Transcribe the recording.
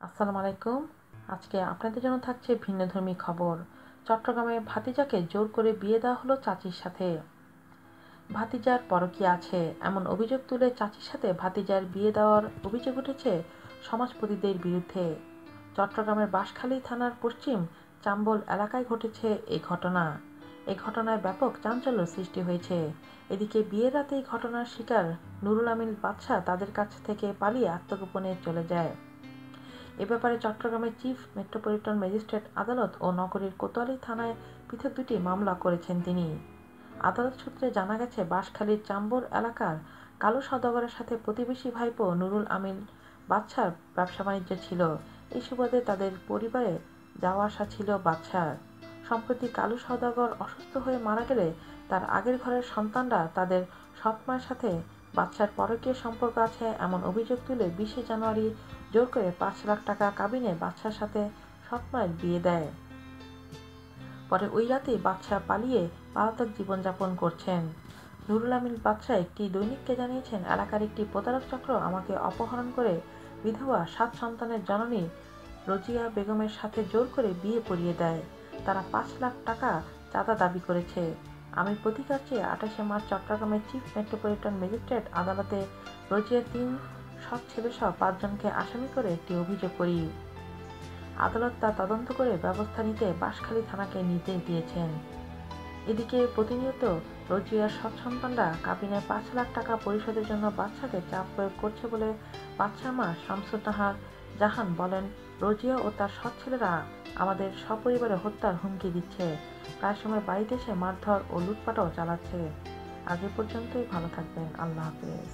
আসসালামু আলাইকুম। আজকে আপনাদের জন্য থাকছে ভিন্নধর্মী খবর। চট্টগ্রামে ভাতিজাকে জোর করে বিয়ে দেওয়া হলো চাচির সাথে। ভাতিজার পরকীয়া আছে এমন অভিযোগ তুলে চাচির সাথে ভাতিজার বিয়ে দেওয়ার অভিযোগ উঠেছে সমাজপতিদের বিরুদ্ধে। চট্টগ্রামের বাঁশখালী থানার পশ্চিম চাম্বল এলাকায় ঘটেছে এই ঘটনা। এই ঘটনায় ব্যাপক চাঞ্চল্য সৃষ্টি হয়েছে। এদিকে বিয়ের রাতে এই ঘটনার শিকার নুরুল আমিন বাদশা তাদের কাছ থেকে পালিয়ে আত্মগোপনে চলে যায়। এ ব্যাপারে চট্টগ্রামের চিফ মেট্রোপলিটন ম্যাজিস্ট্রেট আদালত ও নগরীর কোতোয়ালি থানায় পৃথক দুটি মামলা করেছেন তিনি। আদালত সূত্রে জানা গেছে, বাঁশখালীর চাম্বর এলাকার কালো সওদাগরের সাথে প্রতিবেশী ভাইপো নুরুল আমিন বাদশার ব্যবসা বাণিজ্য ছিল। এই সুবাদে তাদের পরিবারে যাওয়া আসা ছিল বাদশার। সম্প্রতি কালু সওদাগর অসুস্থ হয়ে মারা গেলে তার আগের ঘরের সন্তানরা তাদের সৎ মায়ের সাথে বাদশার পরকীয় সম্পর্ক আছে এমন অভিযোগ তুলে 20শে জানুয়ারি জোর করে 5 লাখ টাকা কাবিনে বাদশার সাথে সৎ মায়ের বিয়ে দেয়। পরে ওই রাতেই বাদশা পালিয়ে পলাতক জীবনযাপন করছেন। নুরুল আমিন বাদশা একটি দৈনিককে জানিয়েছেন, এলাকার একটি প্রতারক চক্র আমাকে অপহরণ করে বিধবা 7 সন্তানের জননী রোজিয়া বেগমের সাথে জোর করে বিয়ে পড়িয়ে দেয়। তারা 5 লাখ টাকা চাঁদা দাবি করেছে। আমি প্রতিকার চেয়ে 28শে মার্চ চট্টগ্রামের চিফ মেট্রোপলিটন ম্যাজিস্ট্রেট আদালতে রোজিয়ার 3 সৎ ছেলেসহ 5 জনকে আসামি করে একটি অভিযোগ করি। আদালত তা তদন্ত করে ব্যবস্থা নিতে বাঁশখালী থানাকে নির্দেশ দিয়েছেন। এদিকে প্রতিনিয়ত রোজিয়ার সৎ সন্তানরা কাবিনে 5 লাখ টাকা পরিশোধের জন্য বাদশাকে চাপ প্রয়োগ করছে বলে বাদশার মা শামসুন্নাহার জাহান বলেন, রোজিয়া ও তার সৎ ছেলেরা আমাদের সপরিবারে হত্যার হুমকি দিচ্ছে। প্রায় সময় বাড়িতে এসে মারধর ও লুটপাটও চালাচ্ছে। আজ এ পর্যন্তই। ভালো থাকবেন। আল্লাহ হাফেজ।